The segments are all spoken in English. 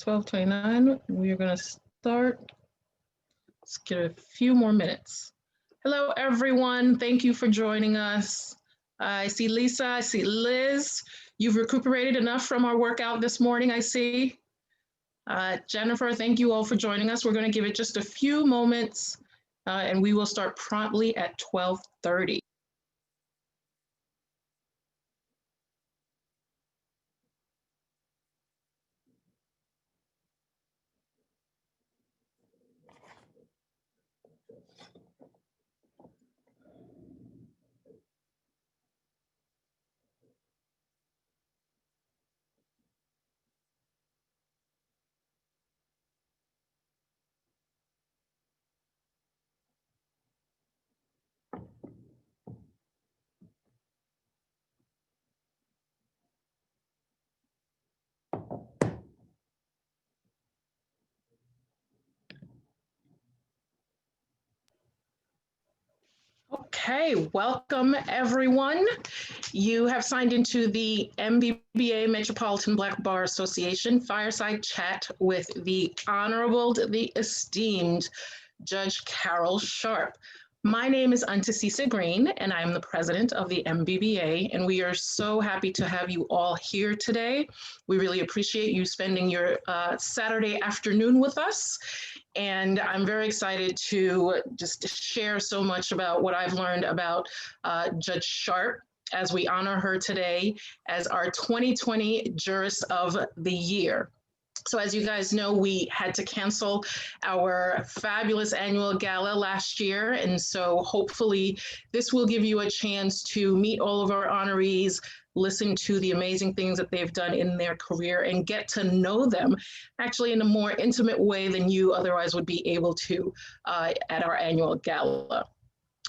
12:29. We are going to start. Let's get a few more minutes. Hello, everyone. Thank you for joining us. I see Lisa. I see Liz. You've recuperated enough from our workout this morning, I see. Jennifer, thank you all for joining us. We're going to give it just a few moments, and we will start promptly at 12:30. Okay, welcome everyone. You have signed into the MBBA Metropolitan Black Bar Association Fireside Chat with the Honorable, the esteemed Judge Carol Sharpe. My name is Anta Cisse-Green, and I'm the president of the MBBA, and we are so happy to have you all here today. We really appreciate you spending your Saturday afternoon with us. And I'm very excited to just share so much about what I've learned about Judge Sharpe as we honor her today as our 2020 Jurist of the Year. So as you guys know, we had to cancel our fabulous annual gala last year. And so hopefully this will give you a chance to meet all of our honorees, listen to the amazing things that they've done in their career, and get to know them actually in a more intimate way than you otherwise would be able to at our annual gala.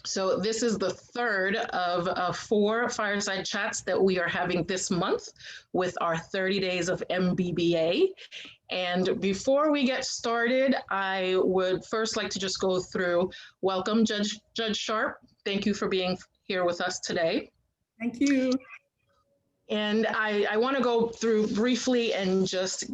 So this is the third of 4 fireside chats that we are having this month with our 30 days of MBBA. And before we get started, I would first like to just go through, welcome Judge Sharpe. Thank you for being here with us today. Thank you. And I want to go through briefly and just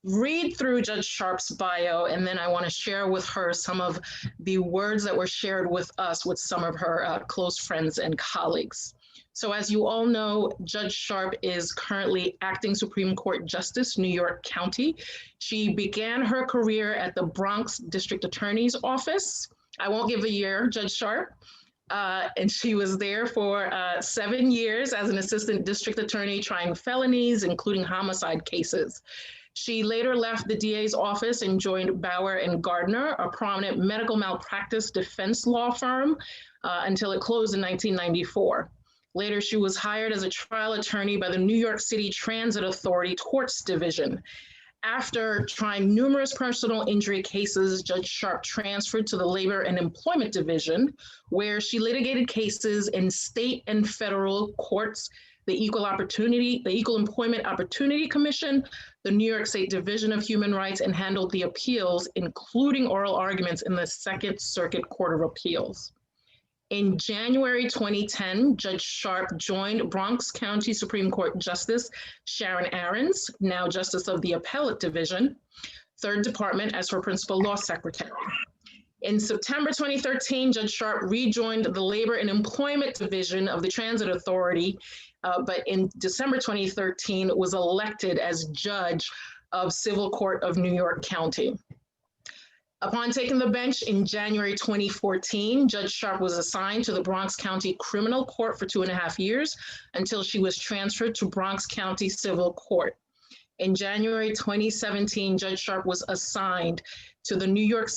read through Judge Sharpe's bio, and then I want to share with her some of the words that were shared with us with some of her close friends and colleagues. So as you all know, Judge Sharpe is currently acting Supreme Court Justice, New York County. She began her career at the Bronx District Attorney's Office. I won't give a year, Judge Sharpe. And she was there for 7 years as an assistant district attorney trying felonies, including homicide cases. She later left the DA's office and joined Bauer and Gardner, a prominent medical malpractice defense law firm, until it closed in 1994. Later, she was hired as a trial attorney by the New York City Transit Authority Torts Division. After trying numerous personal injury cases, Judge Sharpe transferred to the Labor and Employment Division, where she litigated cases in state and federal courts, the Equal Employment Opportunity Commission, the New York State Division of Human Rights, and handled the appeals, including oral arguments in the Second Circuit Court of Appeals. In January 2010, Judge Sharpe joined Bronx County Supreme Court Justice Sharon Aarons, now Justice of the Appellate Division, 3rd Department, as her principal law secretary. In September 2013, Judge Sharpe rejoined the Labor and Employment Division of the Transit Authority, but in December 2013 was elected as judge of Civil Court of New York County. Upon taking the bench in January 2014, Judge Sharpe was assigned to the Bronx County Criminal Court for 2.5 years until she was transferred to Bronx County Civil Court. In January 2017, Judge Sharpe was assigned to the New York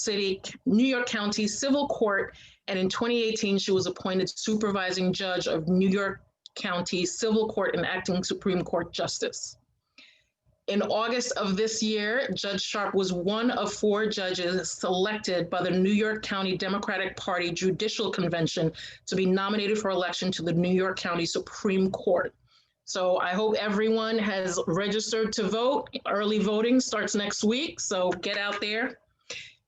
County Civil Court, and in 2018, she was appointed supervising judge of New York County Civil Court and acting Supreme Court Justice. In August of this year, Judge Sharpe was one of 4 judges selected by the New York County Democratic Party Judicial Convention to be nominated for election to the New York County Supreme Court. So I hope everyone has registered to vote. Early voting starts next week, so get out there.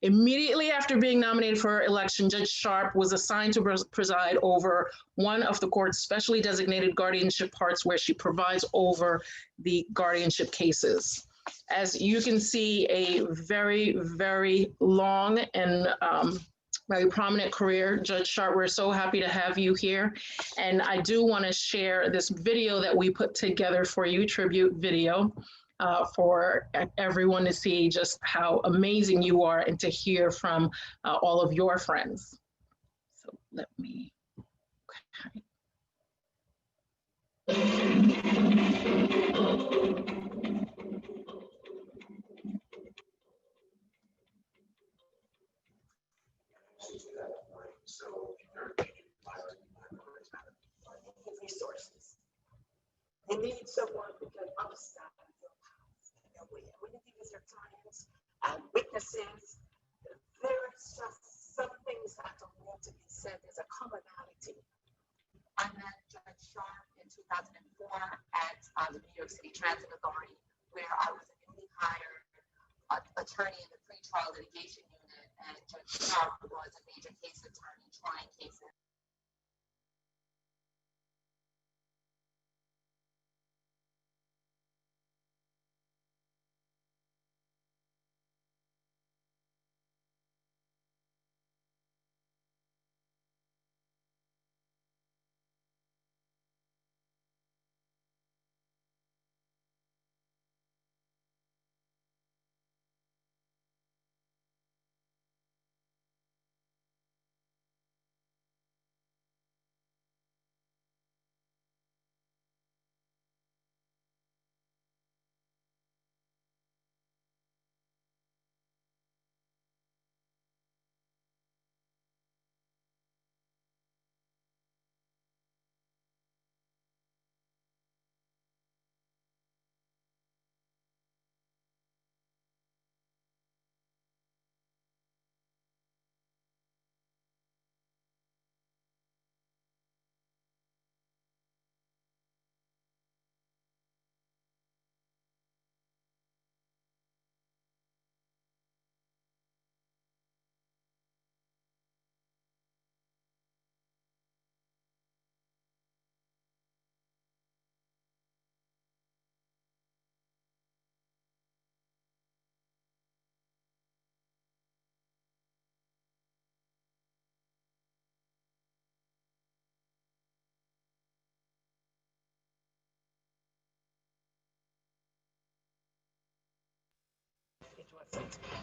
Immediately after being nominated for election, Judge Sharpe was assigned to preside over one of the court's specially designated guardianship parts, where she provides over the guardianship cases. As you can see, a very, very long and very prominent career. Judge Sharpe, we're so happy to have you here. And I do want to share this video that we put together for you, tribute video, for everyone to see just how amazing you are and to hear from all of your friends. So let me, okay. Resources. They need someone who can understand your past and your way. When you think of your clients and witnesses, there's just some things that don't need to be said. There's a commonality. I met Judge Sharpe in 2004 at the New York City Transit Authority, where I was a newly hired attorney in the pretrial litigation unit, and Judge Sharpe was a major case attorney trying cases.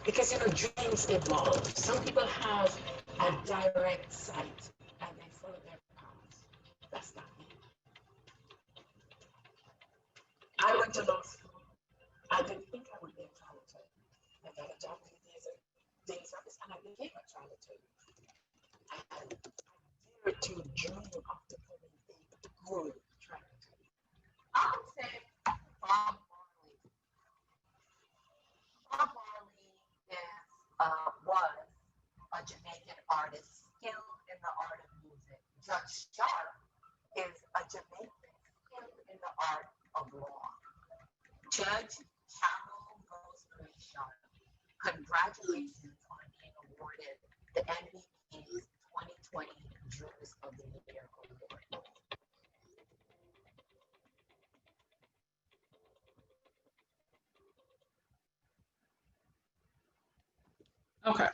Because dreams evolve. Some people have a direct sight and they follow their paths. That's not me. I went to law school. I didn't think I would be a trial attorney. I got a job in the day service and I became a trial attorney. I dared to dream of becoming a good trial attorney. I would say Bob Marley. Bob Marley was a Jamaican artist skilled in the art of music. Judge Sharpe is a Jamaican skilled in the art of law. Judge Carol Rosemary Sharpe, congratulations on being awarded the MBBA's 2020 Jurist of the Year Award. Okay.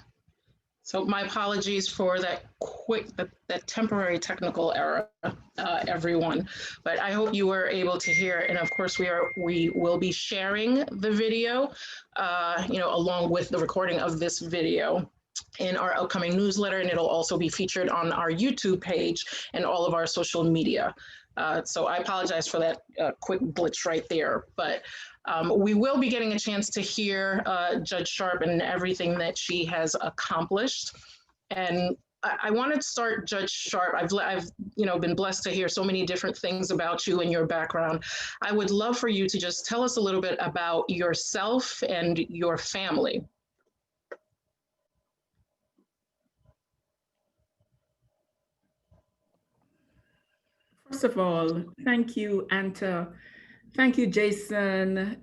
So my apologies for that that temporary technical error, everyone. But I hope you were able to hear. And of course, we will be sharing the video, along with the recording of this video in our upcoming newsletter, and it'll also be featured on our YouTube page and all of our social media. So I apologize for that quick glitch right there, but we will be getting a chance to hear Judge Sharpe and everything that she has accomplished. And I want to start, Judge Sharpe. I've been blessed to hear so many different things about you and your background. I would love for you to just tell us a little bit about yourself and your family. First of all, thank you, Anta. Thank you, Jason.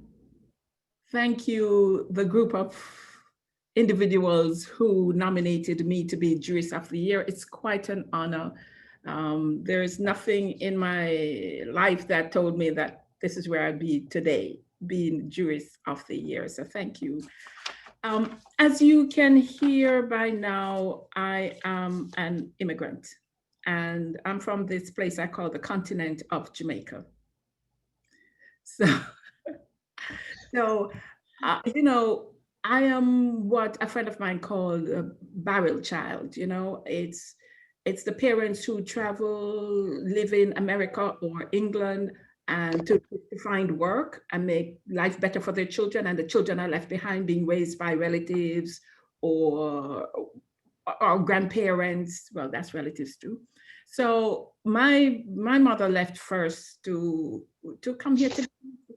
Thank you, the group of individuals who nominated me to be Jurist of the Year. It's quite an honor. There is nothing in my life that told me that this is where I'd be today. being Jurist of the Year. So thank you. As you can hear by now, I am an immigrant, and I'm from this place I call the continent of Jamaica. So, you know, I am what a friend of mine called a barrel child. You know, it's the parents who travel, live in America or England, and to find work and make life better for their children, and the children are left behind being raised by relatives or grandparents. Well, that's relatives too. So my mother left first to come here to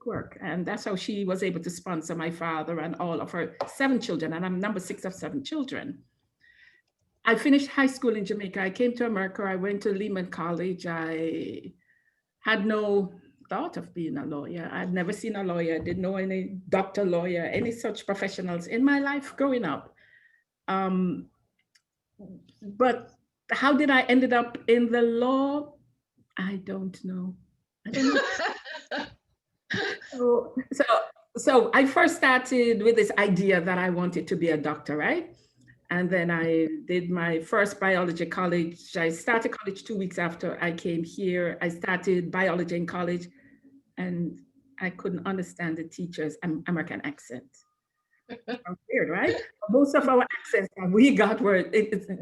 work, and that's how she was able to sponsor my father and all of her 7 children, and I'm number 6 of 7 children. I finished high school in Jamaica. I came to America. I went to Lehman College. I had no thought of being a lawyer. I'd never seen a lawyer, didn't know any doctor, lawyer, any such professionals in my life growing up. But how did I ended up in the law? I don't know. So I first started with this idea that I wanted to be a doctor, right? And then I did my first biology college. I started college 2 weeks after I came here. I started biology in college, and I couldn't understand the teacher's American accent. Weird, right? Most of our accents that we got were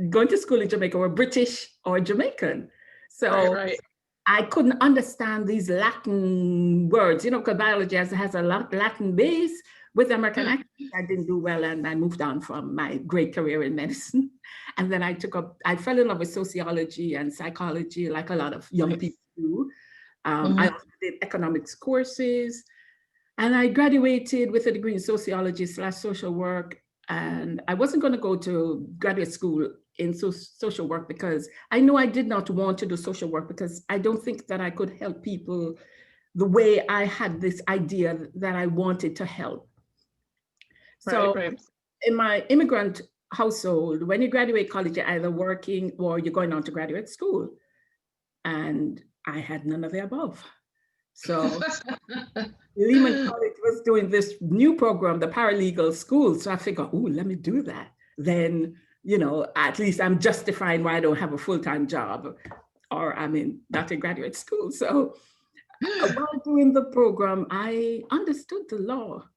going to school in Jamaica were British or Jamaican. So right. I couldn't understand these Latin words, you know, because biology has a Latin base with American accent. I didn't do well, and I moved on from my great career in medicine. And then I fell in love with sociology and psychology, like a lot of young people do. I also did economics courses, and I graduated with a degree in sociology / social work. And I wasn't going to go to graduate school in social work because I know I did not want to do social work, because I don't think that I could help people the way I had this idea that I wanted to help. So in my immigrant household, when you graduate college, you're either working or you're going on to graduate school. And I had none of the above. So Lehman College was doing this new program, the paralegal school. So I figured, oh, let me do that. Then, you know, at least I'm justifying why I don't have a full-time job, or I'm not in graduate school. So while doing the program, I understood the law.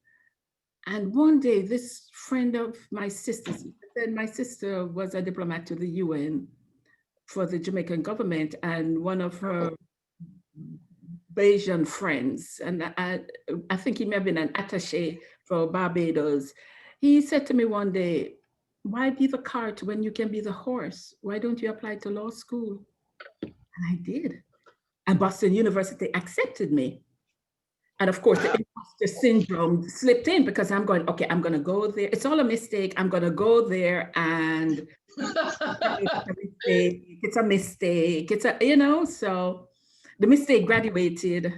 And one day, this friend of my sister's, then my sister was a diplomat to the UN for the Jamaican government, and one of her Bayesian friends, and I think he may have been an attaché for Barbados, he said to me one day, why be the cart when you can be the horse? Why don't you apply to law school? And I did. And Boston University accepted me. And of course, the imposter syndrome slipped in, because I'm going, okay, I'm going to go there. It's all a mistake. I'm going to go there, and it's a mistake. It's a, you know, so the mistake graduated.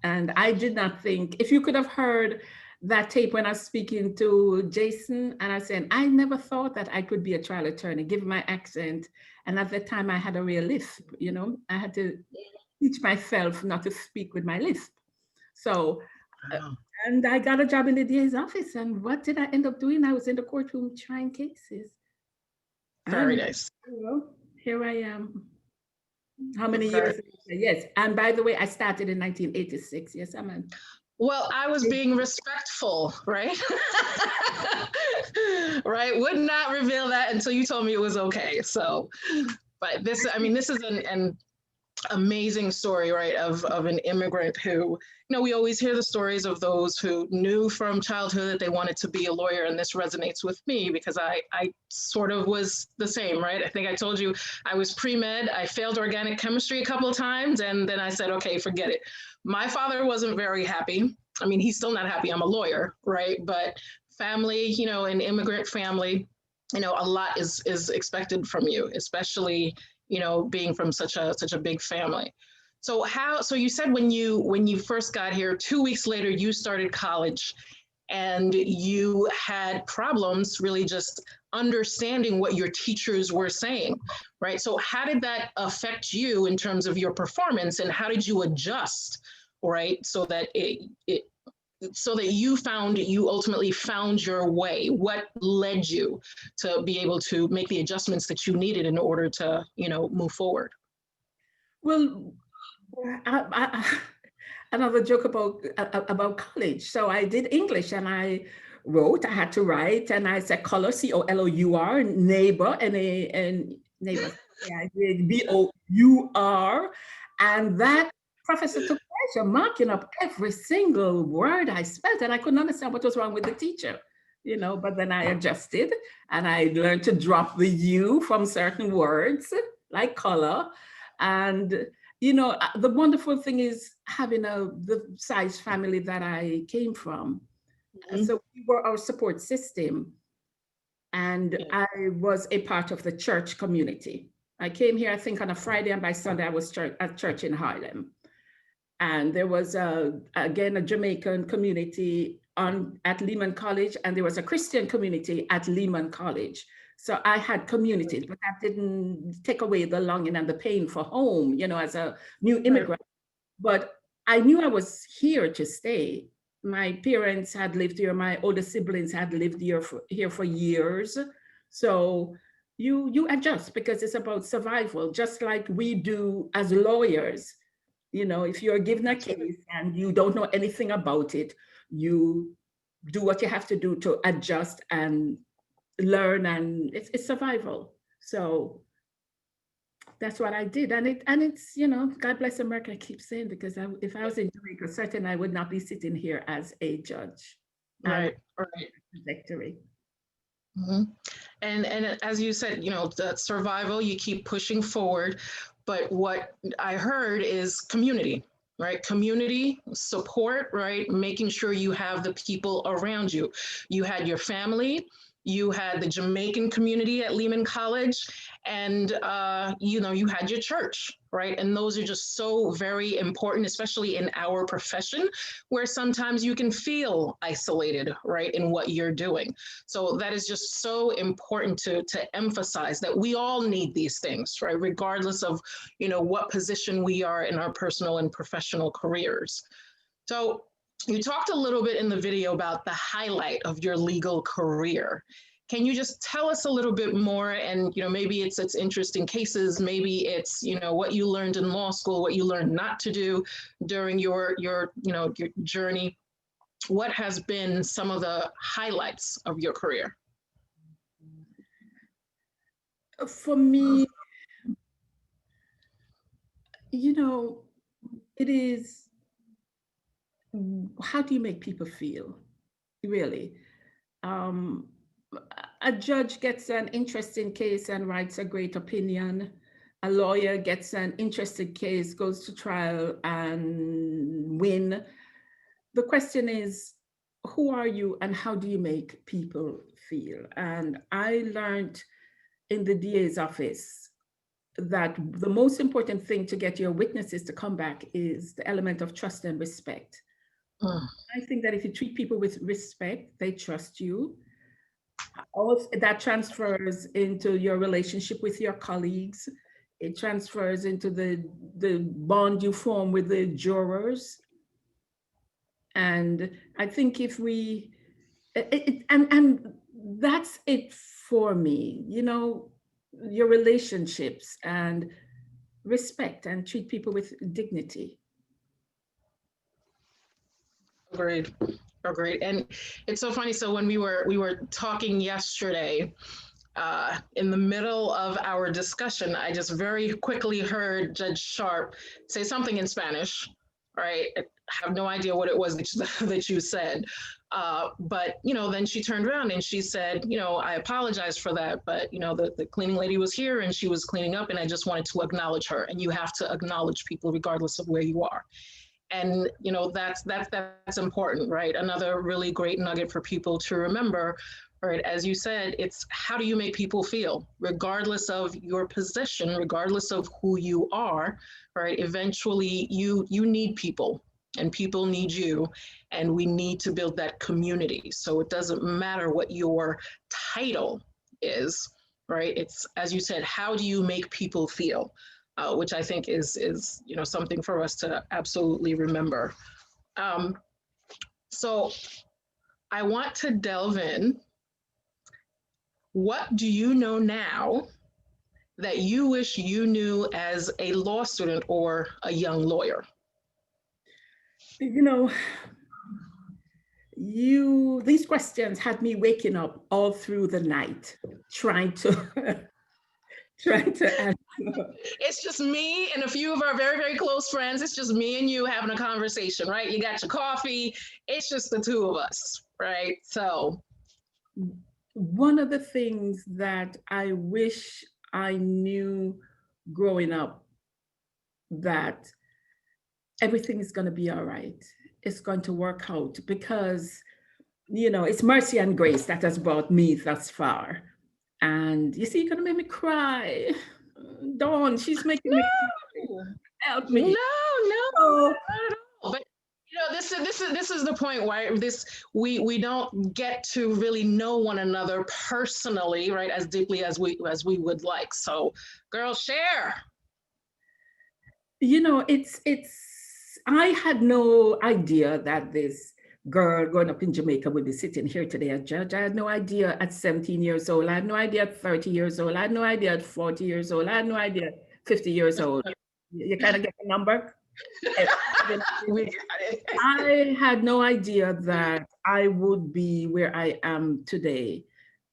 And I did not think, if you could have heard that tape when I was speaking to Jason, and I said, I never thought that I could be a trial attorney, given my accent. And at that time I had a real lisp, you know, I had to teach myself not to speak with my lisp. So, and I got a job in the DA's office. And what did I end up doing? I was in the courtroom trying cases. Very nice. Well, here I am. How many years? Yes. And by the way, I started in 1986. Yes, I'm in. Well, I was being respectful, right? Right? Would not reveal that until you told me it was okay. So, but this, I mean, this is an amazing story, right, of an immigrant who, you know, we always hear the stories of those who knew from childhood that they wanted to be a lawyer, and this resonates with me because I sort of was the same, right? I think I told you I was pre-med, I failed organic chemistry a couple of times, and then I said, okay, forget it. My father wasn't very happy. I mean, he's still not happy, I'm a lawyer, right? But family, you know, an immigrant family, you know, a lot is expected from you, especially, you know, being from such a big family. So you said when you first got here, 2 weeks later, you started college, and you had problems really just understanding what your teachers were saying, right? So how did that affect you in terms of your performance, and how did you adjust, right? So that it so that you ultimately found your way? What led you to be able to make the adjustments that you needed in order to, move forward? Well, another joke about college. So I did English and I wrote, I had to write, and I said color, COLOUR, neighbor, and neighbor. Yeah, I did BOUR. And that professor took pleasure marking up every single word I spelled, and I couldn't understand what was wrong with the teacher, but then I adjusted and I learned to drop the U from certain words like color. And the wonderful thing is having the size family that I came from. Mhm. So we were our support system, and Yeah. I was a part of the church community. I came here, I think, on a Friday, and by Sunday I was at church in Harlem. And there was again a Jamaican community at Lehman College, and there was a Christian community at Lehman College. So I had communities, but that didn't take away the longing and the pain for home, as a new immigrant. But I knew I was here to stay. My parents had lived here. My older siblings had lived here for years. So you adjust because it's about survival, just like we do as lawyers. If you're given a case and you don't know anything about it, you do what you have to do to adjust and learn, and it's survival. So that's what I did, and it's God bless America. I keep saying, because if I was in Jamaica, certainly I would not be sitting here as a judge. Right. Trajectory. Mm-hmm. And as you said, the survival, you keep pushing forward. But what I heard is community, right? Community support, right? Making sure you have the people around you. You had your family, you had the Jamaican community at Lehman College, and you had your church, right? And those are just so very important, especially in our profession, where sometimes you can feel isolated, right, in what you're doing. So that is just so important to emphasize that we all need these things, right, regardless of what position we are in our personal and professional careers. So you talked a little bit in the video about the highlight of your legal career. Can you just tell us a little bit more? And maybe it's interesting cases, maybe it's what you learned in law school, what you learned not to do during your journey. What has been some of the highlights of your career? For me, it is, how do you make people feel, really? A judge gets an interesting case and writes a great opinion. A lawyer gets an interesting case, goes to trial and win. The question is, who are you and how do you make people feel? And I learned in the DA's office that the most important thing to get your witnesses to come back is the element of trust and respect. I think that if you treat people with respect, they trust you. Also, that transfers into your relationship with your colleagues. It transfers into the bond you form with the jurors. And I think if we, and that's it for me, your relationships and respect, and treat people with dignity. Agreed. And it's so funny. So when we were talking yesterday, in the middle of our discussion, I just very quickly heard Judge Sharpe say something in Spanish. Right? I have no idea what it was that you said. But then she turned around and she said, I apologize for that, but the cleaning lady was here and she was cleaning up, and I just wanted to acknowledge her. And you have to acknowledge people regardless of where you are. And that's important, right? Another really great nugget for people to remember, right? As you said, it's how do you make people feel, regardless of your position, regardless of who you are, right? Eventually, you need people, and people need you, and we need to build that community. So it doesn't matter what your title is, right? It's, as you said, how do you make people feel? Which I think is something for us to absolutely remember. So I want to delve in. What do you know now that you wish you knew as a law student or a young lawyer? You know, these questions had me waking up all through the night trying to trying to answer. It's just me and a few of our very, very close friends. It's just me and you having a conversation, right? You got your coffee. It's just the two of us, right? So, one of the things that I wish I knew growing up, that everything is going to be all right. It's going to work out because, it's mercy and grace that has brought me thus far. And you see, you're going to make me cry. Dawn, she's making me cry. Help me. no, Oh, not at all. But this is the point where we don't get to really know one another personally, right, as deeply as we would like. So, girl, share. I had no idea that this girl growing up in Jamaica would be sitting here today as judge. I had no idea at 17 years old. I had no idea at 30 years old. I had no idea at 40 years old. I had no idea at 50 years old. You kind of get the number? We got it. I had no idea that I would be where I am today.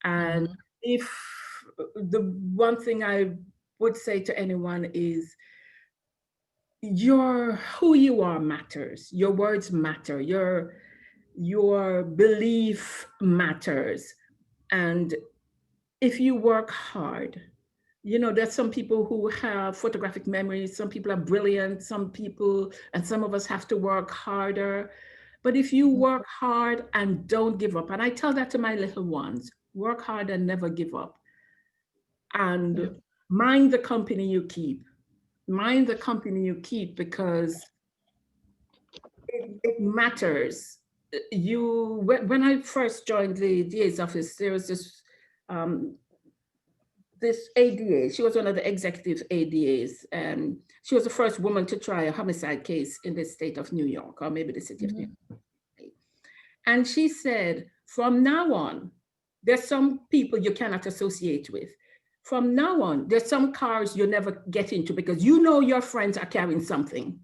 And if the one thing I would say to anyone is, who you are matters. Your words matter. Your belief matters. And if you work hard, there's some people who have photographic memories, some people are brilliant, some of us have to work harder. But if you work hard and don't give up, and I tell that to my little ones, work hard and never give up. And mind the company you keep. Mind the company you keep, because it matters. When I first joined the DA's office, there was this ADA. She was one of the executive ADAs, and she was the first woman to try a homicide case in the state of New York, or maybe the city of New York. And she said, from now on, there's some people you cannot associate with. From now on, there's some cars you never get into because your friends are carrying something.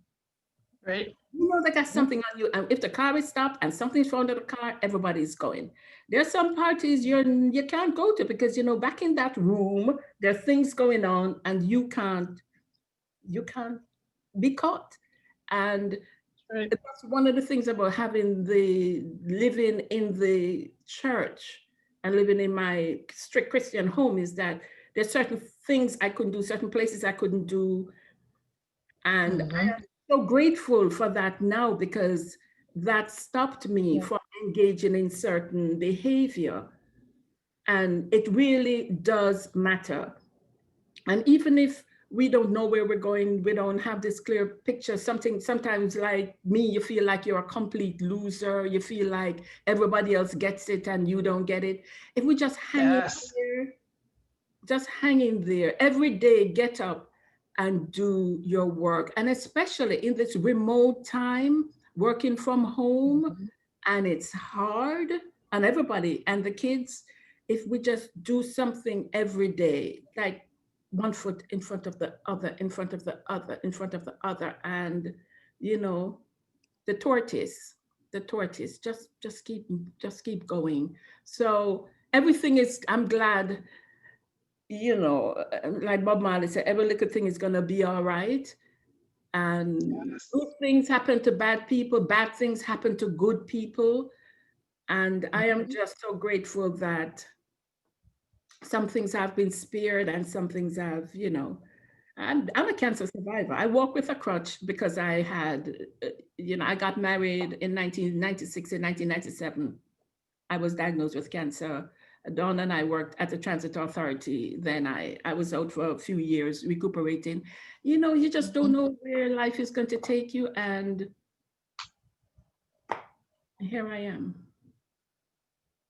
Right. They got something on you. And if the car is stopped and something's found in the car, everybody's going. There's some parties you can't go to because, back in that room, there are things going on and you can't be caught. And that's one of the things about living in the church and living in my strict Christian home, is that there's certain things I couldn't do, certain places I couldn't do. And I am so grateful for that now, because that stopped me from engaging in certain behavior. And it really does matter. And even if we don't know where we're going, we don't have this clear picture, sometimes like me, you feel like you're a complete loser. You feel like everybody else gets it and you don't get it. If we just hang in there every day, get up and do your work. And especially in this remote time, working from home, and it's hard, and everybody, and the kids, if we just do something every day, like one foot in front of the other, in front of the other, in front of the other, and the tortoise, just keep going. So everything is, I'm glad, like Bob Marley said, every little thing is gonna be all right. And good things happen to bad people, bad things happen to good people. And I am just so grateful that some things have been spared and some things have, I'm a cancer survivor. I walk with a crutch because I had, I got married in 1996 and 1997. I was diagnosed with cancer. Dawn and I worked at the Transit Authority. Then I was out for a few years recuperating. You just don't know where life is going to take you. And here I am.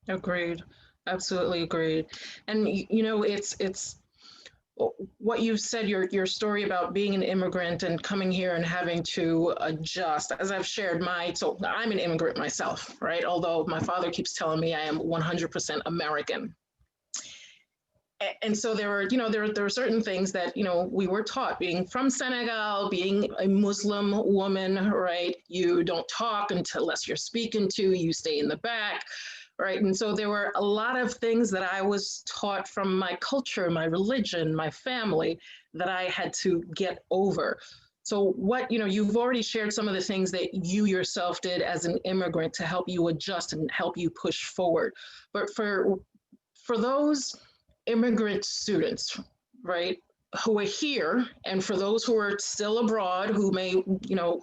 Agreed. Absolutely agreed. And it's what you said, your story about being an immigrant and coming here and having to adjust. As I've shared so I'm an immigrant myself, right? Although my father keeps telling me I am 100% American. And so there are certain things that, we were taught, being from Senegal, being a Muslim woman, right? You don't talk unless you're speaking to, you stay in the back. Right. And so there were a lot of things that I was taught from my culture, my religion, my family, that I had to get over. So you've already shared some of the things that you yourself did as an immigrant to help you adjust and help you push forward. But for those immigrant students, right, who are here, and for those who are still abroad, who may,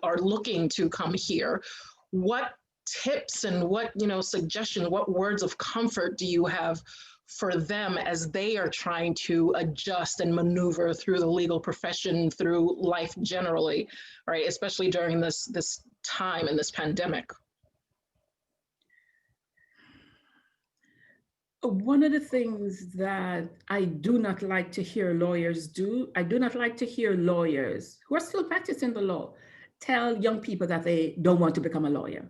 are looking to come here, what tips and what suggestions, what words of comfort do you have for them as they are trying to adjust and maneuver through the legal profession, through life generally, right, especially during this time and this pandemic? One of the things that I do not like to hear lawyers do, I do not like to hear lawyers who are still practicing the law tell young people that they don't want to become a lawyer.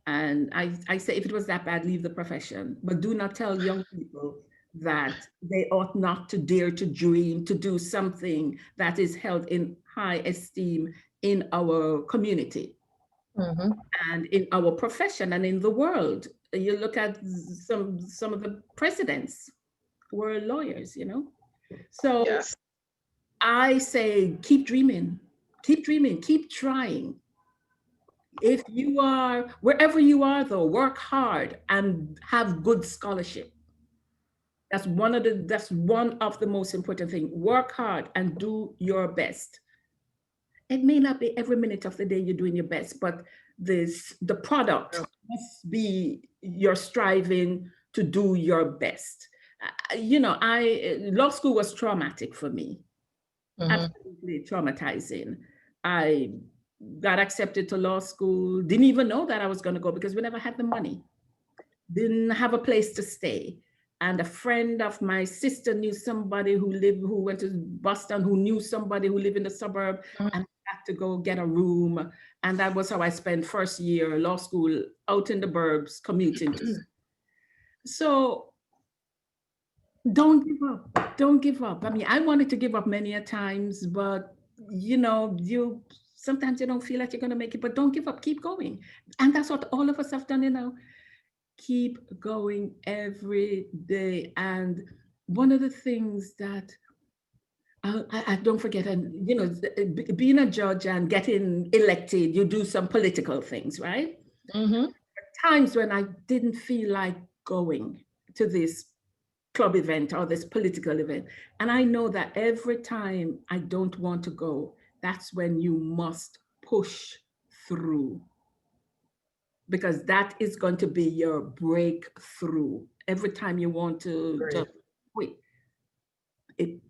And I say, if it was that bad, leave the profession. But do not tell young people that they ought not to dare to dream, to do something that is held in high esteem in our community, mm-hmm. and in our profession and in the world. You look at some of the presidents were lawyers, So yes. I say, keep dreaming, keep trying. If you are, wherever you are though, work hard and have good scholarship. That's one of the most important things. Work hard and do your best. It may not be every minute of the day you're doing your best, but the product must be you're striving to do your best. Law school was traumatic for me, mm-hmm. Absolutely traumatizing. I got accepted to law school, didn't even know that I was going to go because we never had the money, didn't have a place to stay. And a friend of my sister knew somebody who went to Boston, who knew somebody who lived in the suburb, mm-hmm. and had to go get a room. And that was how I spent first year law school out in the burbs, commuting. So don't give up. I mean, I wanted to give up many a times, but sometimes you don't feel like you're going to make it, but don't give up, keep going. And that's what all of us have done, keep going every day. And one of the things that I don't forget, and being a judge and getting elected, you do some political things, right? Mm-hmm. Times when I didn't feel like going to this club event or this political event. And I know that every time I don't want to go, that's when you must push through, because that is going to be your breakthrough. Every time you want to just quit,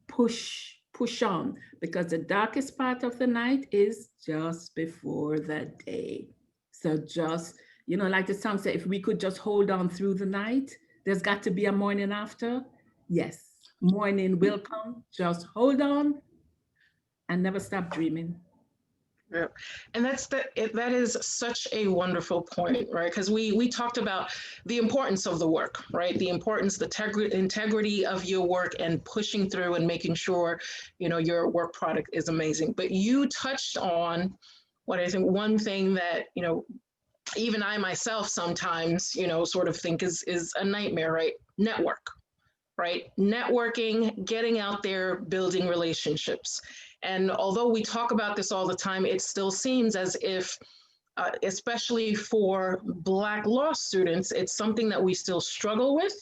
push on, because the darkest part of the night is just before the day. So just, like the song said, if we could just hold on through the night, there's got to be a morning after. Yes, morning will come. Just hold on and never stop dreaming. Yeah. And that is such a wonderful point, right? Because we talked about the importance of the work, right? The importance, the integrity of your work and pushing through and making sure, your work product is amazing. But you touched on what I think one thing that, even I myself sometimes, sort of think is a nightmare, right? Network, right? Networking, getting out there, building relationships. And although we talk about this all the time, it still seems as if, especially for Black law students, it's something that we still struggle with,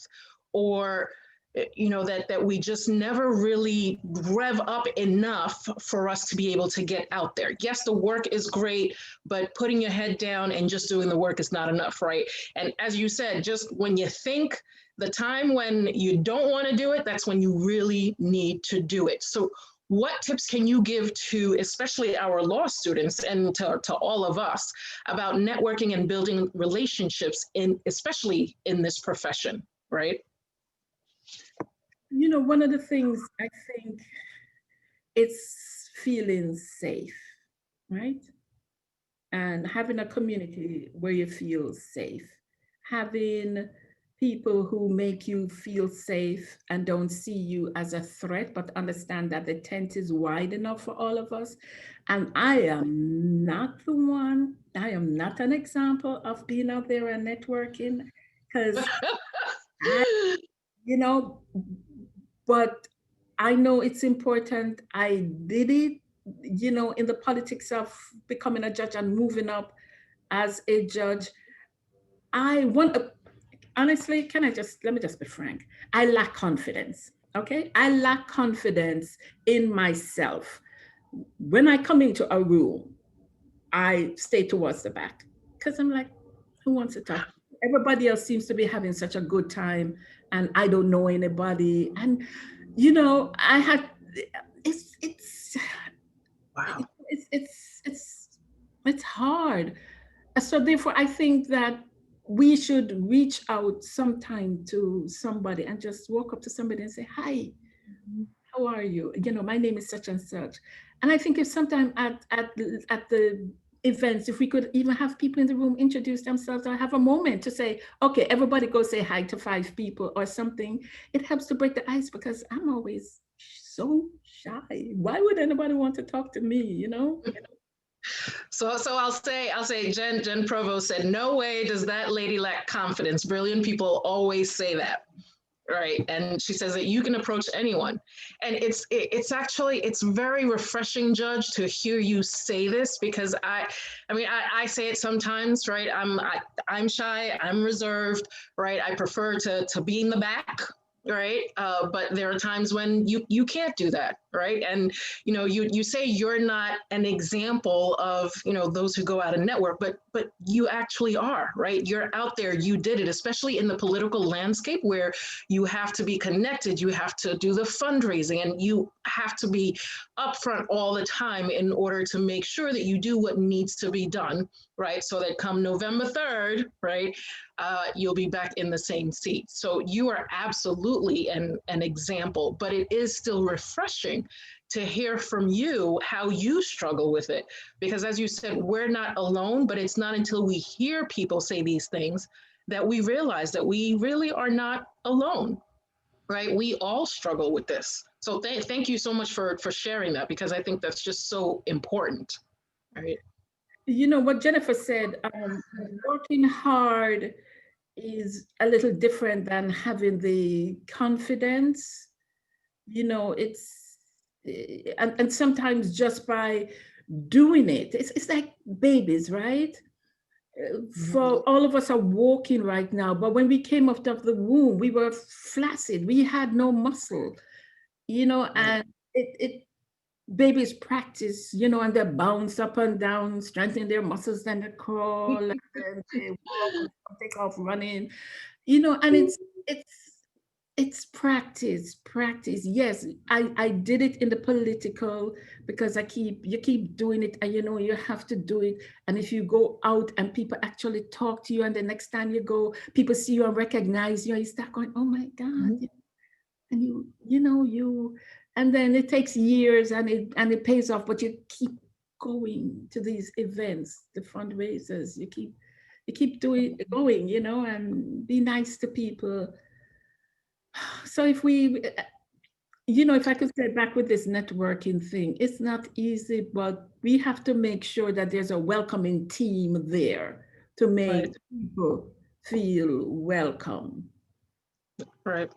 or, that we just never really rev up enough for us to be able to get out there. Yes, the work is great, but putting your head down and just doing the work is not enough, right? And as you said, just when you think the time when you don't want to do it, that's when you really need to do it. So what tips can you give to especially our law students and to all of us about networking and building relationships especially in this profession, right? One of the things I think it's feeling safe, right? And having a community where you feel safe, having people who make you feel safe and don't see you as a threat, but understand that the tent is wide enough for all of us. And I am not the one, I am not an example of being out there and networking because I, you know, but I know it's important. I did it, in the politics of becoming a judge and moving up as a judge. I want, honestly, let me just be frank. I lack confidence. Okay. I lack confidence in myself. When I come into a room, I stay towards the back because I'm like, who wants to talk? Everybody else seems to be having such a good time, and I don't know anybody. And I had it's Wow. it's hard. So therefore, I think that we should reach out sometime to somebody and just walk up to somebody and say, "Hi, how are you? My name is such and such." And I think if sometime at the events, if we could even have people in the room introduce themselves or have a moment to say, okay, everybody go say hi to 5 people or something, it helps to break the ice because I'm always so shy. Why would anybody want to talk to me? So I'll say Jen Provo said, no way does that lady lack confidence. Brilliant people always say that. Right. And she says that you can approach anyone. And it's very refreshing, Judge, to hear you say this because I say it sometimes, right? I'm shy, I'm reserved, right? I prefer to be in the back. Right. But there are times when you can't do that. Right. And you say you're not an example of those who go out and network, but you actually are, right? You're out there, you did it, especially in the political landscape where you have to be connected, you have to do the fundraising, and you have to be upfront all the time in order to make sure that you do what needs to be done, right? So that come November 3rd, right, you'll be back in the same seat. So you are absolutely an example, but it is still refreshing to hear from you how you struggle with it. Because as you said, we're not alone, but it's not until we hear people say these things that we realize that we really are not alone, right? We all struggle with this. So thank you so much for sharing that because I think that's just so important, right? What Jennifer said, working hard is a little different than having the confidence. It's and sometimes just by doing it, it's like babies, right? For all of us are walking right now, but when we came out of the womb, we were flaccid. We had no muscle, and it babies practice, and they bounce up and down, strengthening their muscles, then they crawl, and then they walk, and take off running, and it's practice. Yes, I did it in the political because you keep doing it, and you have to do it. And if you go out and people actually talk to you, and the next time you go, people see you and recognize you, and you start going, oh my God. And and then it takes years and it pays off, but you keep going to these events, the fundraisers, you keep going, and be nice to people. So if if I could say back with this networking thing, it's not easy, but we have to make sure that there's a welcoming team there to make Right. people feel welcome. Right.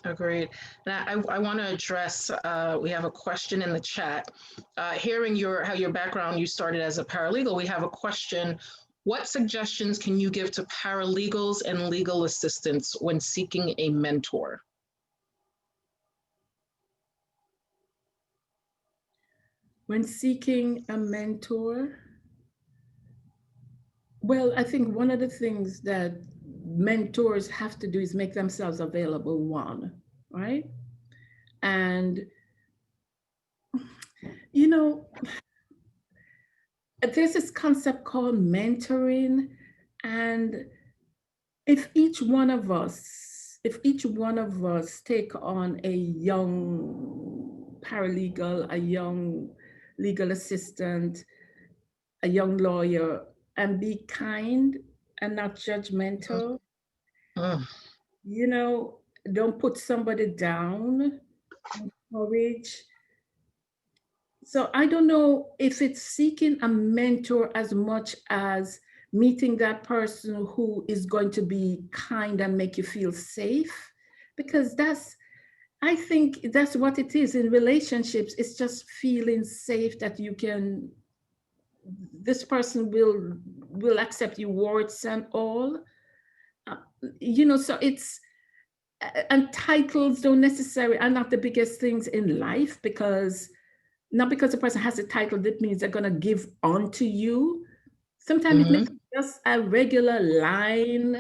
Agreed. Now, I want to address, we have a question in the chat. Hearing how your background, you started as a paralegal, we have a question. What suggestions can you give to paralegals and legal assistants when seeking a mentor? When seeking a mentor, well, I think one of the things that mentors have to do is make themselves available, one, right? And, there's this concept called mentoring. And if each one of us, if each one of us take on a young paralegal, a young legal assistant, a young lawyer, and be kind and not judgmental, Mm. you know, don't put somebody down, encourage. So I don't know if it's seeking a mentor as much as meeting that person who is going to be kind and make you feel safe, because I think that's what it is in relationships. It's just feeling safe that you can, this person will accept you warts and all. Uh, you know, so it's, and titles don't necessarily are not the biggest things in life, because not because the person has a title, that means they're gonna give on to you. Sometimes it may Mhm. be just a regular line,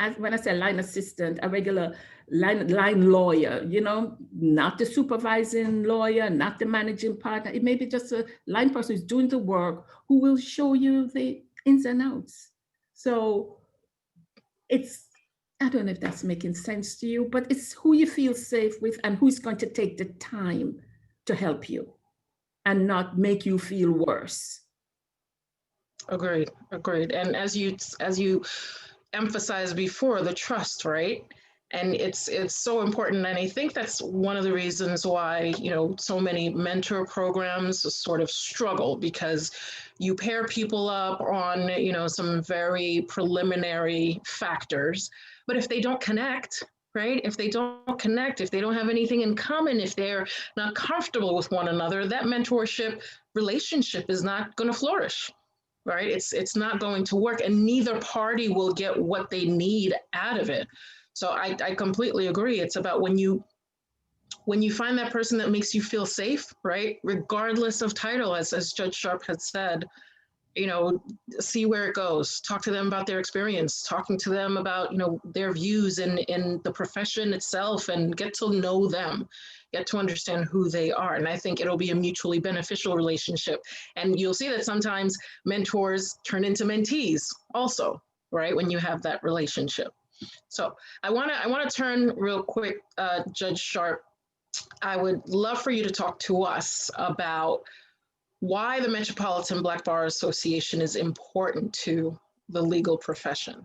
as when I say line assistant, a regular line lawyer, you know, not the supervising lawyer, not the managing partner. It may be just a line person who's doing the work, who will show you the ins and outs. So it's, I don't know if that's making sense to you, but it's who you feel safe with and who's going to take the time to help you and not make you feel worse. Agreed, agreed. And as you emphasized before, the trust, right? And it's so important. And I think that's one of the reasons why, so many mentor programs sort of struggle, because you pair people up on, some very preliminary factors. But if they don't connect, right? If they don't connect, if they don't have anything in common, if they're not comfortable with one another, that mentorship relationship is not going to flourish, right? It's not going to work, and neither party will get what they need out of it. So I completely agree. It's about when you find that person that makes you feel safe, right? Regardless of title, as Judge Sharpe had said, see where it goes. Talk to them about their experience, talking to them about, their views in the profession itself, and get to know them, get to understand who they are. And I think it'll be a mutually beneficial relationship. And you'll see that sometimes mentors turn into mentees also, right? When you have that relationship. So I want to turn real quick, Judge Sharpe. I would love for you to talk to us about why the Metropolitan Black Bar Association is important to the legal profession.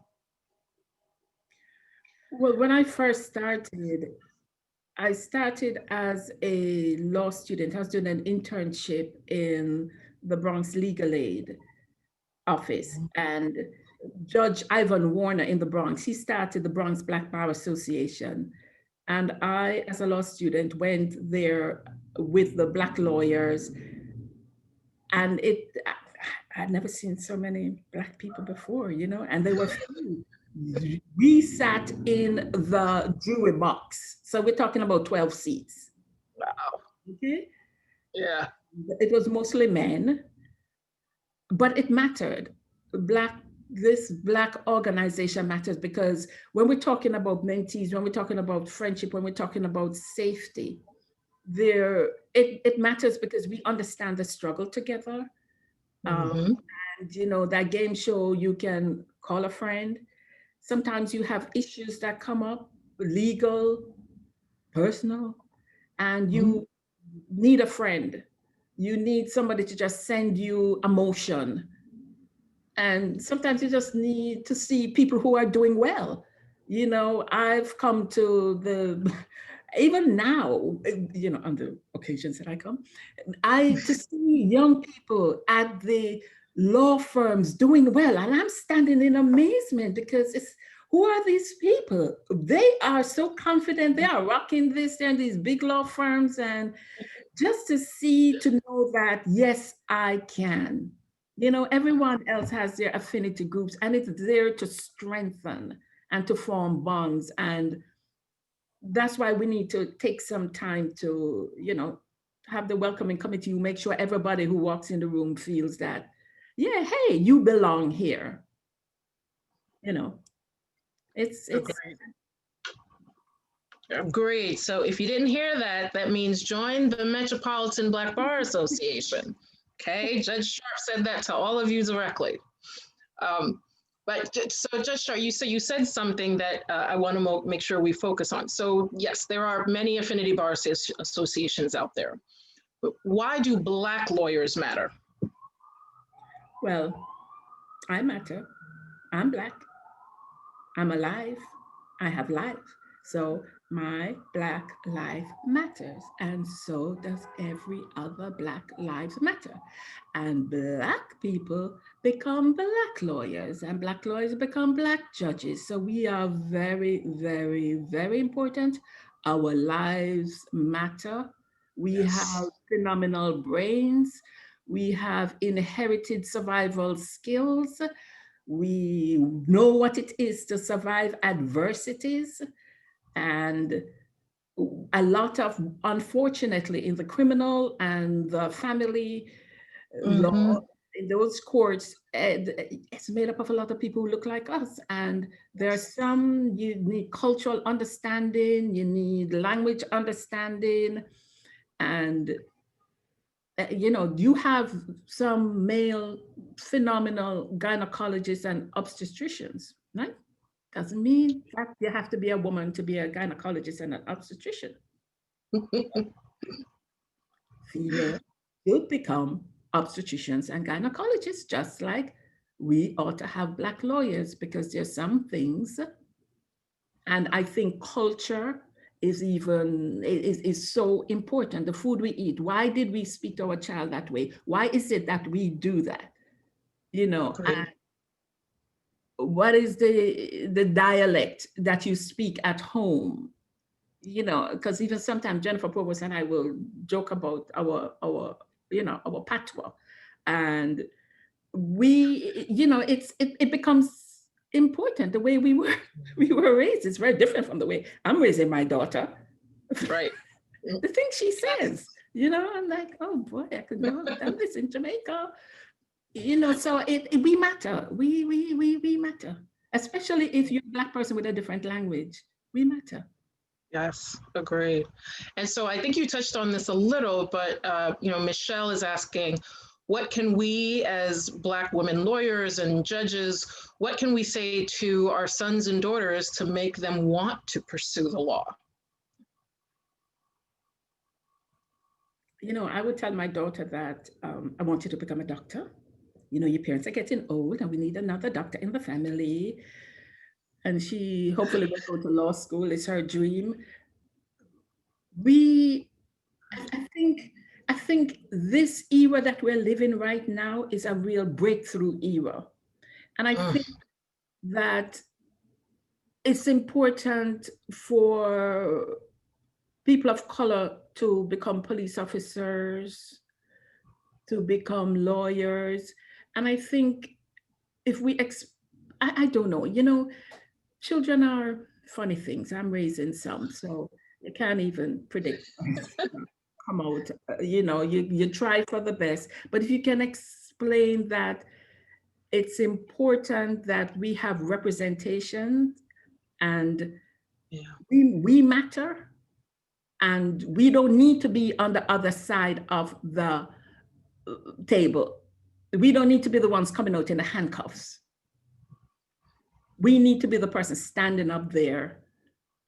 Well, when I first started, I started as a law student. I was doing an internship in the Bronx Legal Aid office, and Judge Ivan Warner in the Bronx, he started the Bronx Black Bar Association. And I, as a law student, went there with the Black lawyers, and I'd never seen so many Black people before, and they were few. We sat in the jury box. So we're talking about 12 seats. Wow. Okay. Yeah. It was mostly men, but it mattered. This Black organization matters, because when we're talking about mentees, when we're talking about friendship, when we're talking about safety, it matters because we understand the struggle together. Mm-hmm. And that game show, you can call a friend. Sometimes you have issues that come up, legal, personal, and you need a friend. You need somebody to just send you emotion. And sometimes you just need to see people who are doing well. I've come to even now, on the occasions that I come, to see young people at the law firms doing well. And I'm standing in amazement, because who are these people? They are so confident. They are rocking this and these big law firms. And just to know that, yes, I can. Everyone else has their affinity groups, and it's there to strengthen and to form bonds. And that's why we need to take some time to, have the welcoming committee who make sure everybody who walks in the room feels that, yeah, hey, you belong here. It's Great. So if you didn't hear that, that means join the Metropolitan Black Bar Association. Okay, Judge Sharpe said that to all of you directly. But so just Shar, you said something that I want to make sure we focus on. So yes, there are many affinity bar associations out there. But why do Black lawyers matter? Well, I matter. I'm Black. I'm alive. I have life. So my Black life matters. And so does every other Black lives matter. And Black people become Black lawyers, and Black lawyers become Black judges. So we are very, very, very important. Our lives matter. We have Yes. phenomenal brains. We have inherited survival skills. We know what it is to survive adversities. And a lot of, unfortunately, in the criminal and the family Mm-hmm. law, in those courts, it's made up of a lot of people who look like us. And there are some, you need cultural understanding, you need language understanding, and you have some male phenomenal gynecologists and obstetricians, right? Doesn't mean that you have to be a woman to be a gynecologist and an obstetrician. Female should become obstetricians and gynecologists, just like we ought to have Black lawyers, because there's some things, and I think culture is so important. The food we eat. Why did we speak to our child that way? Why is it that we do that? And Agreed. what is the dialect that you speak at home? Because even sometimes Jennifer Provost and I will joke about our patois, and it becomes important the way we were we were raised. It's very different from the way I'm raising my daughter. Right. The things she says, I'm like, oh boy, I could go have done this in Jamaica. So we matter. We matter, especially if you're a Black person with a different language. We matter. Yes, agreed. And so I think you touched on this a little, but Michelle is asking, what can we as Black women lawyers and judges, what can we say to our sons and daughters to make them want to pursue the law? I would tell my daughter that I want you to become a doctor. Your parents are getting old and we need another doctor in the family. And she hopefully will go to law school. It's her dream. I think this era that we're living right now is a real breakthrough era. And I think that it's important for people of color to become police officers, to become lawyers. And I think if I don't know, children are funny things. I'm raising some, so you can't even predict come out. You try for the best, but if you can explain that it's important that we have representation, and we matter, and we don't need to be on the other side of the table. We don't need to be the ones coming out in the handcuffs. We need to be the person standing up there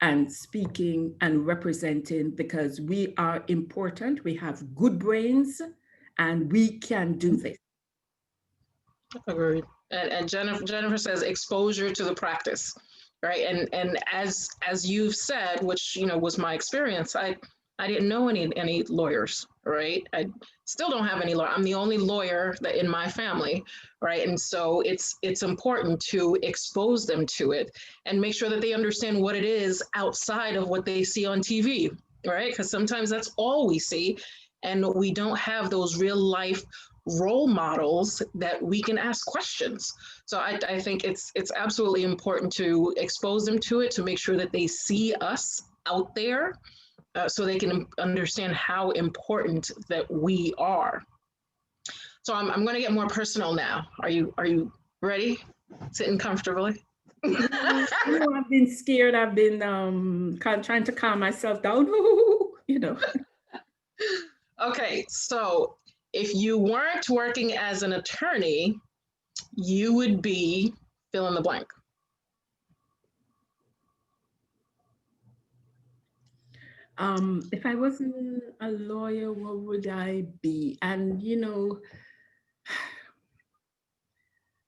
and speaking and representing, because we are important. We have good brains and we can do this. Agreed. And Jennifer says exposure to the practice, right? And as you've said, which was my experience, I didn't know any lawyers, right? I still don't have any lawyer. I'm the only lawyer that in my family, right? And so it's important to expose them to it and make sure that they understand what it is outside of what they see on TV, right? Because sometimes that's all we see, and we don't have those real life role models that we can ask questions. So I think it's absolutely important to expose them to it, to make sure that they see us out there, so they can understand how important that we are. So I'm going to get more personal now. Are you ready? Sitting comfortably? I've been scared. I've been trying to calm myself down. Okay, so if you weren't working as an attorney, you would be fill in the blank. If I wasn't a lawyer, what would I be? And, you know,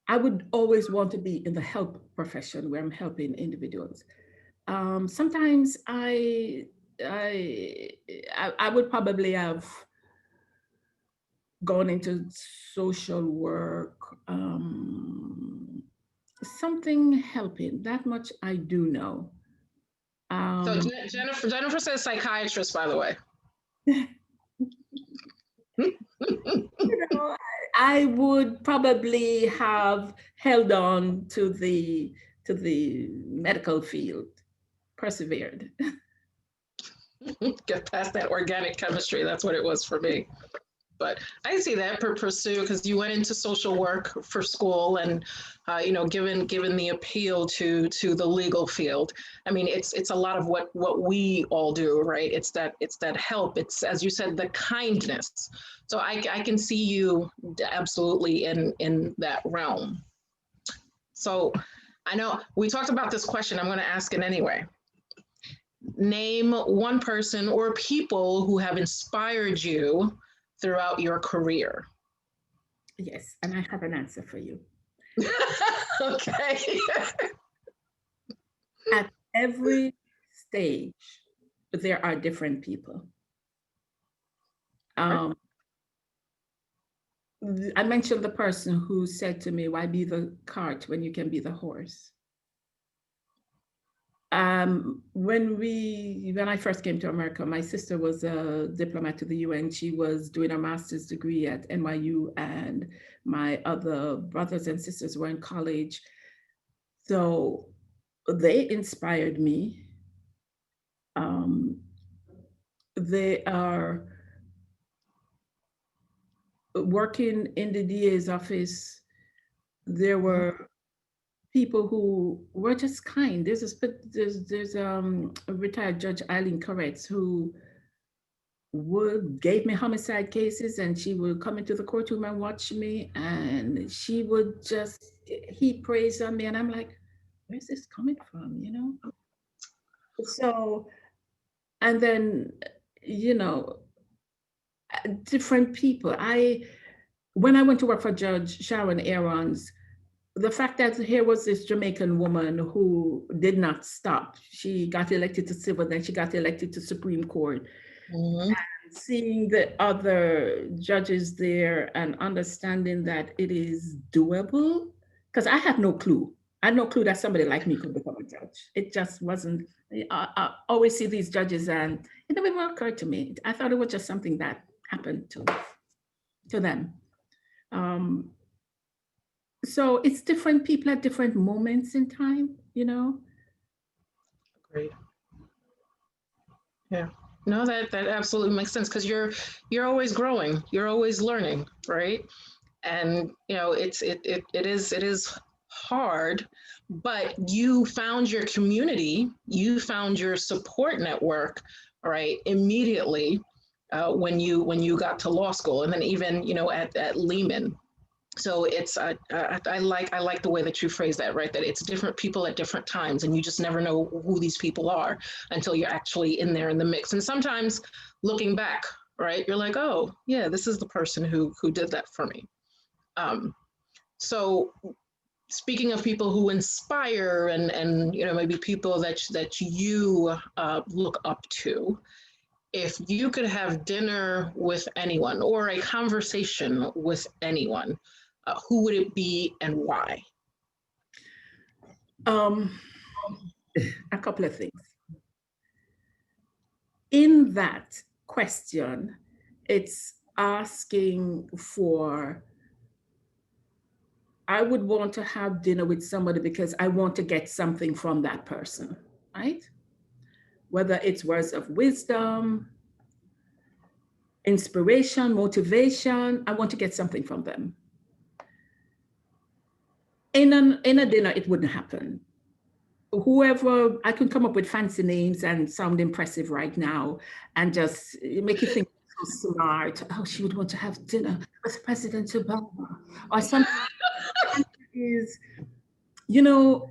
I would always want to be in the help profession where I'm helping individuals. Sometimes I would probably have gone into social work, something helping. That much I do know. So Jennifer says psychiatrist, by the way. You know, I would probably have held on to the medical field, persevered. Get past that organic chemistry. That's what it was for me. But I see that pursue, because you went into social work for school, and you know, given the appeal to the legal field. I mean, it's a lot of what we all do, right? It's that help. It's, as you said, the kindness. So I can see you absolutely in that realm. So I know we talked about this question. I'm going to ask it anyway. Name one person or people who have inspired you throughout your career. Yes, and I have an answer for you. Okay. At every stage, there are different people. I mentioned the person who said to me, "Why be the cart when you can be the horse?" When I first came to America, my sister was a diplomat to the UN. She was doing a master's degree at NYU, and my other brothers and sisters were in college. So they inspired me. They are working in the DA's office. There were people who were just kind. There's a retired Judge Eileen Koretz who gave me homicide cases, and she would come into the courtroom and watch me, and she would just heap praise on me, and I'm like, where's this coming from, you know? So, and then, you know, different people. When I went to work for Judge Sharon Aarons, the fact that here was this Jamaican woman who did not stop. She got elected to civil, then she got elected to Supreme Court. Mm-hmm. And seeing the other judges there and understanding that it is doable, because I had no clue. I had no clue that somebody like me could become a judge. It just wasn't. I always see these judges, and it never even occurred to me. I thought it was just something that happened to them. So it's different people at different moments in time, you know? Great. Yeah. No, that absolutely makes sense, because you're always growing, you're always learning, right? And you know, it is hard, but you found your community, you found your support network, right, immediately when you got to law school, and then even, you know, at Lehman. So it's I like the way that you phrase that, right? That it's different people at different times, and you just never know who these people are until you're actually in there in the mix. And sometimes looking back, right, you're like, oh yeah, this is the person who did that for me. So speaking of people who inspire, and you know, maybe people that you look up to, if you could have dinner with anyone or a conversation with anyone, who would it be and why? A couple of things. In that question, it's asking for, I would want to have dinner with somebody because I want to get something from that person, right? Whether it's words of wisdom, inspiration, motivation, I want to get something from them. In a dinner, it wouldn't happen. Whoever, I could come up with fancy names and sound impressive right now and just make you think so smart. Oh, she would want to have dinner with President Obama or something. You know,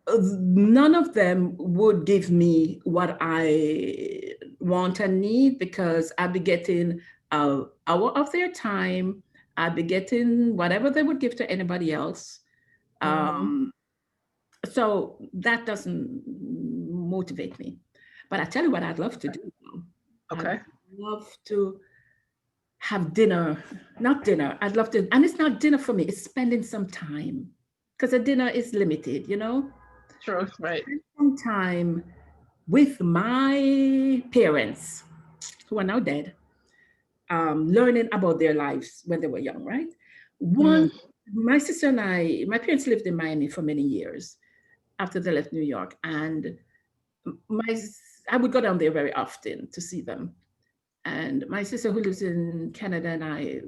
none of them would give me what I want and need, because I'd be getting an hour of their time. I'd be getting whatever they would give to anybody else. Mhm. So that doesn't motivate me. But I tell you what I'd love to do. I'd Okay. love to have dinner, not dinner. I'd love to, and it's not dinner for me, it's spending some time, because a dinner is limited, you know? True. Right. Spend some time with my parents, who are now dead, learning about their lives when they were young, right? One, Mm. my sister and I, my parents lived in Miami for many years after they left New York, and I would go down there very often to see them. And my sister, who lives in Canada, and I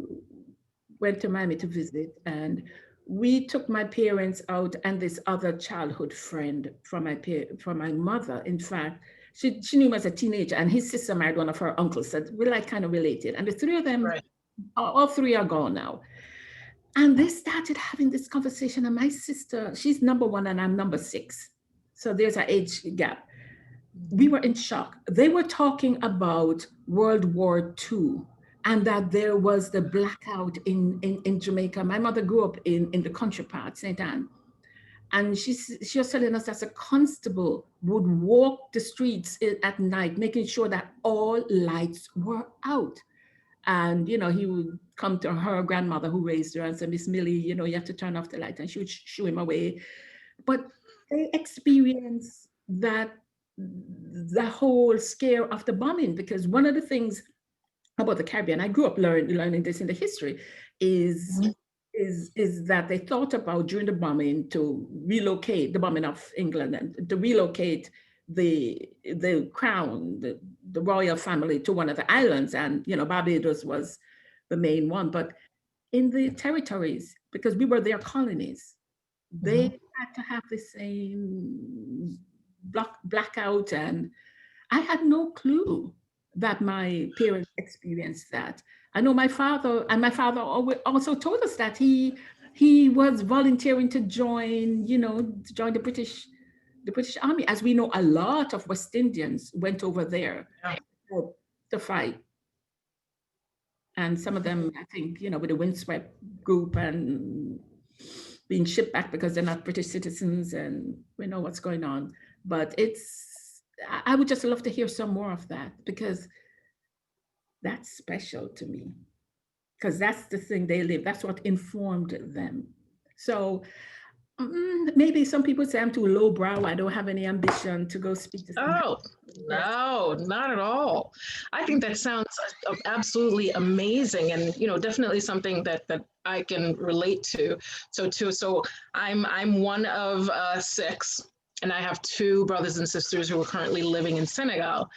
went to Miami to visit, and we took my parents out and this other childhood friend from from my mother. In fact, she knew him as a teenager, and his sister married one of her uncles, so we're like kind of related. And the three of them, Right. all three are gone now. And they started having this conversation, and my sister, she's number one and I'm number six. So there's an age gap. We were in shock. They were talking about World War II, and that there was the blackout in Jamaica. My mother grew up in the country part, St. Anne. And she was telling us that a constable would walk the streets at night, making sure that all lights were out. And, you know, he would come to her grandmother who raised her and say, Miss Millie, you know, you have to turn off the light. And she would shoo him away. But they experience that, the whole scare of the bombing, because one of the things about the Caribbean, I grew up learning this in the history, is Mhm. is that they thought about during the bombing to relocate the bombing of England, and to relocate the crown, the royal family, to one of the islands, and you know Barbados was the main one, but in the territories, because we were their colonies, they Mhm. had to have the same blackout, and I had no clue that my parents experienced that. I know my father, and my father also told us that he was volunteering to join, you know, to join the British Army. As we know, a lot of West Indians went over there Yeah. to fight, and some of them, I think, you know, with the windswept group and being shipped back because they're not British citizens, and we know what's going on. But I would just love to hear some more of that, because that's special to me, because that's the thing they live. That's what informed them. So maybe some people say I'm too lowbrow. I don't have any ambition to go speak to some. Oh, no, not at all. I think that sounds absolutely amazing, and definitely something that I can relate to. So I'm one of six, and I have two brothers and sisters who are currently living in Senegal.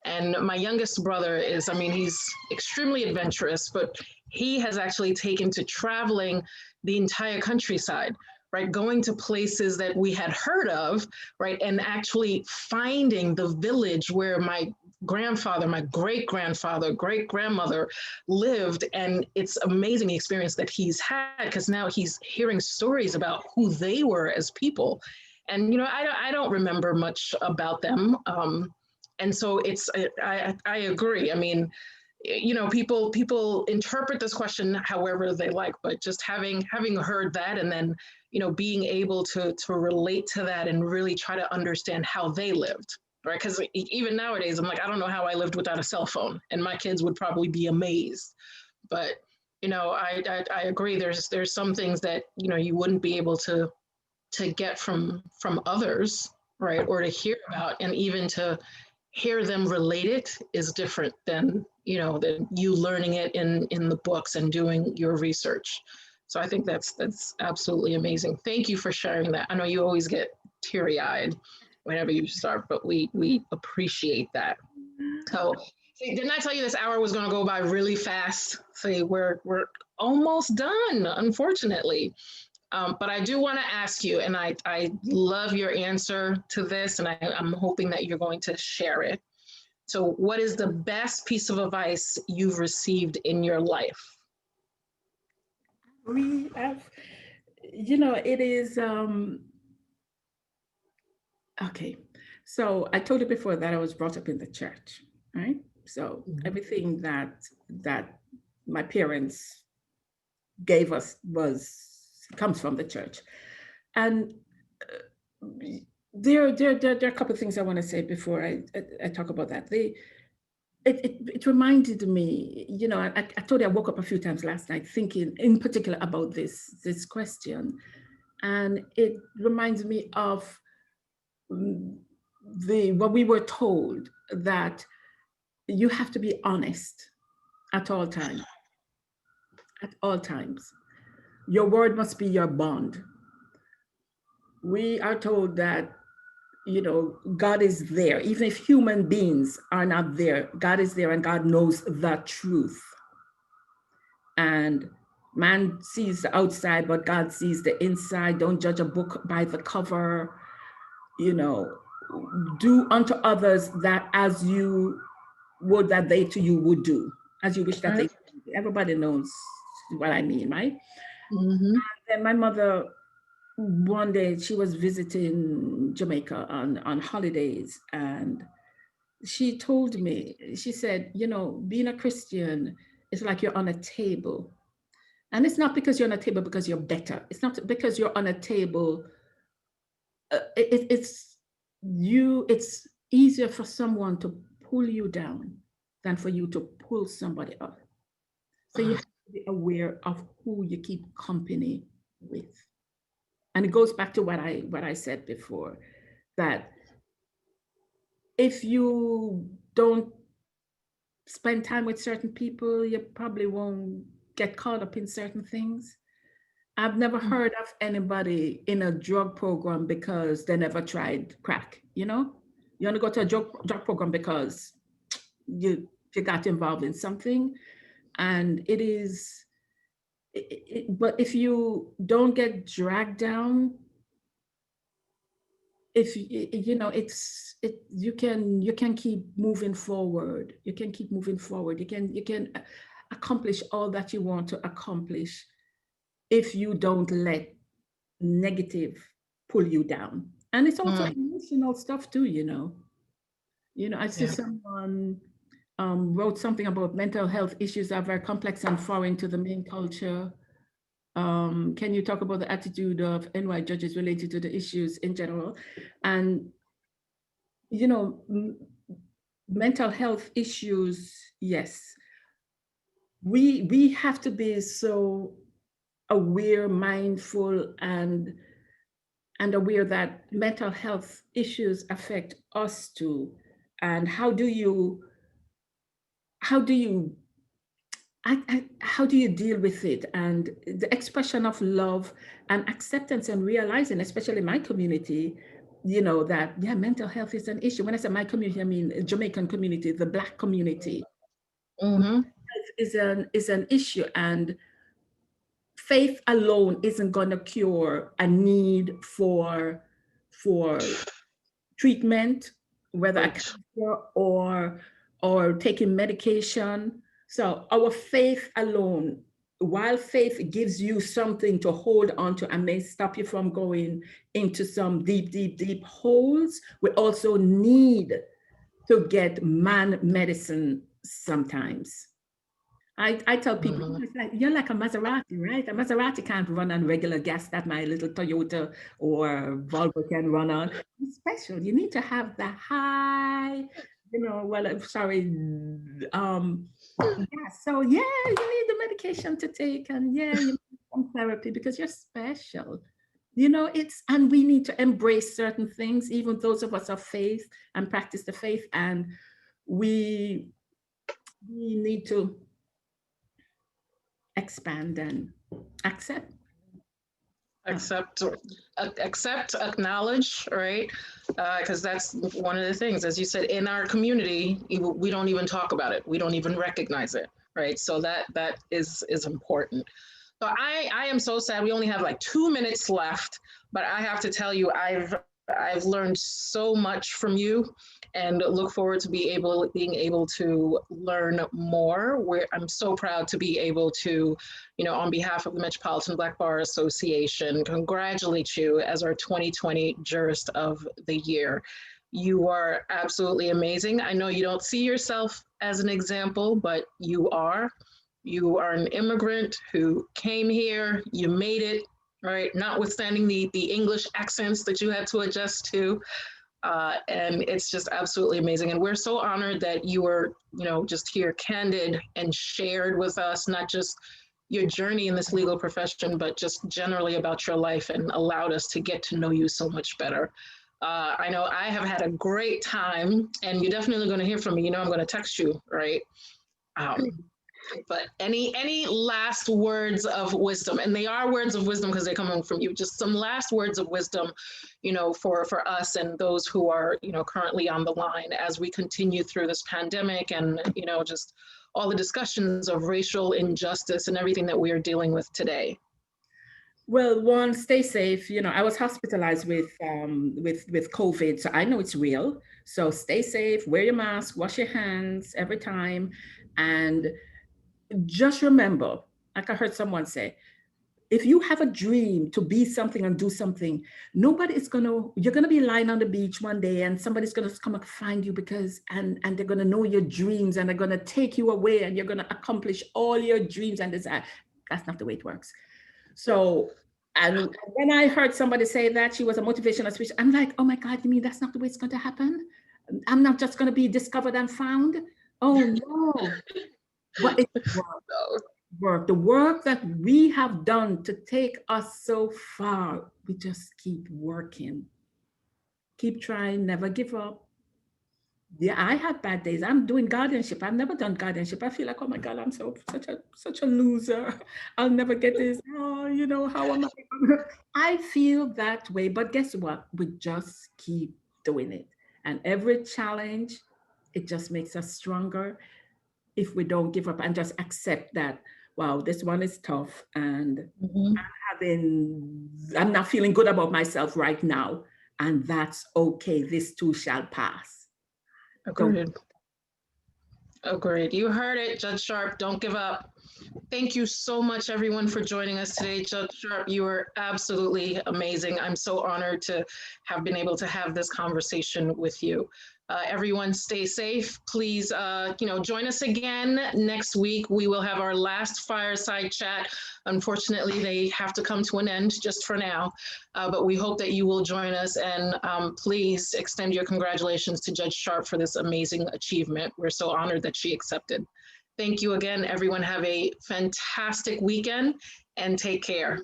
And my youngest brother is, I mean, he's extremely adventurous, but he has actually taken to traveling the entire countryside, right? Going to places that we had heard of, right? And actually finding the village where my grandfather, my great grandfather, great grandmother lived. And it's amazing experience that he's had, because now he's hearing stories about who they were as people. And, I don't remember much about them. And so I agree. I mean, people interpret this question however they like, but just having heard that, and then being able to relate to that and really try to understand how they lived, right? Because even nowadays I'm like, I don't know how I lived without a cell phone, and my kids would probably be amazed. But I agree, there's some things that you wouldn't be able to get from others, right? Or to hear about, and even to hear them relate it is different than than you learning it in the books and doing your research. So I think that's absolutely amazing. Thank you for sharing that. I know you always get teary-eyed whenever you start, but we appreciate that. So see, didn't I tell you this hour was going to go by really fast? See, we're almost done, unfortunately. But I do want to ask you, and I love your answer to this, and I'm hoping that you're going to share it. So, what is the best piece of advice you've received in your life? We have, it is, okay. So I told you before that I was brought up in the church, right? So everything that my parents gave us comes from the church. And there are a couple of things I want to say before I talk about that. It reminded me, I told you I woke up a few times last night thinking in particular about this question. And it reminds me of what we were told, that you have to be honest at all times. At all times. Your word must be your bond. We are told that, God is there. Even if human beings are not there, God is there and God knows the truth. And man sees the outside, but God sees the inside. Don't judge a book by the cover. Do unto others that as you would that they to you would do, as you wish that they. Everybody knows what I mean, right? And my mother, one day she was visiting Jamaica on holidays, and she told me, she said, being a Christian is like you're on a table. And it's not because you're on a table because you're better. It's not because you're on a table. It's easier for someone to pull you down than for you to pull somebody up. So you have to be aware of who you keep company with. And it goes back to what I said before, that if you don't spend time with certain people, you probably won't get caught up in certain things. I've never heard of anybody in a drug program because they never tried crack, You only go to a drug program because you got involved in something. And it is, but if you don't get dragged down, if you can keep moving forward. You can keep moving forward. You can accomplish all that you want to accomplish if you don't let negative pull you down. And it's also emotional stuff too, I see someone wrote something about mental health issues are very complex and foreign to the main culture. Can you talk about the attitude of NY judges related to the issues in general? And, mental health issues, yes. We have to be so aware, mindful, and aware that mental health issues affect us too. And how do you deal with it? And the expression of love and acceptance and realizing, especially in my community, that mental health is an issue. When I say my community, I mean Jamaican community, the Black community. Is an issue, and faith alone isn't going to cure a need for treatment, whether a cancer or taking medication. So our faith alone, while faith gives you something to hold on to and may stop you from going into some deep holes, we also need to get man medicine sometimes. I tell people, it's like, you're like a Maserati, right? A Maserati can't run on regular gas that my little Toyota or Volvo can run on. It's special. You need to have the high, well, I'm sorry. So you need the medication to take, and you need some therapy because you're special. And we need to embrace certain things, even those of us of faith and practice the faith, and we need to expand and accept, acknowledge, right? Because that's one of the things, as you said, in our community, we don't even talk about it. We don't even recognize it, right? So that is important. So I am so sad. We only have like 2 minutes left, but I have to tell you, I've I've learned so much from you and look forward to being able to learn more. I'm so proud to be able to, on behalf of the Metropolitan Black Bar Association, congratulate you as our 2020 Jurist of the Year. You are absolutely amazing. I know you don't see yourself as an example, but you are. You are an immigrant who came here, you made it, right? Notwithstanding the English accents that you had to adjust to. And it's just absolutely amazing. And we're so honored that you were, just here candid and shared with us, not just your journey in this legal profession, but just generally about your life and allowed us to get to know you so much better. I know I have had a great time and you're definitely going to hear from me. I'm going to text you, right? But any last words of wisdom, and they are words of wisdom because they're coming from you, just some last words of wisdom, for us and those who are, currently on the line as we continue through this pandemic and, just all the discussions of racial injustice and everything that we are dealing with today. Well, one, stay safe. I was hospitalized with COVID, so I know it's real. So stay safe, wear your mask, wash your hands every time, and just remember, like I heard someone say, if you have a dream to be something and do something, you're gonna be lying on the beach one day and somebody's gonna come and find you and they're gonna know your dreams and they're gonna take you away and you're gonna accomplish all your dreams and desire. That's not the way it works. So, and when I heard somebody say that she was a motivational speaker, I'm like, oh my God, you mean that's not the way it's going to happen? I'm not just going to be discovered and found? Oh no. But it's work. The work that we have done to take us so far, we just keep working. Keep trying, never give up. Yeah, I have bad days. I'm doing guardianship. I've never done guardianship. I feel like, oh my God, I'm such a loser. I'll never get this. Oh, how am I? I feel that way. But guess what? We just keep doing it. And every challenge, it just makes us stronger if we don't give up and just accept that, wow, this one is tough. And I'm not feeling good about myself right now. And that's okay. This too shall pass. Agreed. Agreed. You heard it, Judge Sharpe. Don't give up. Thank you so much, everyone, for joining us today. Judge Sharpe, you were absolutely amazing. I'm so honored to have been able to have this conversation with you. Everyone stay safe. Please, join us again next week. We will have our last fireside chat. Unfortunately, they have to come to an end just for now, but we hope that you will join us and please extend your congratulations to Judge Sharpe for this amazing achievement. We're so honored that she accepted. Thank you again, everyone. Have a fantastic weekend and take care.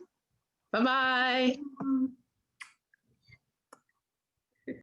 Bye-bye.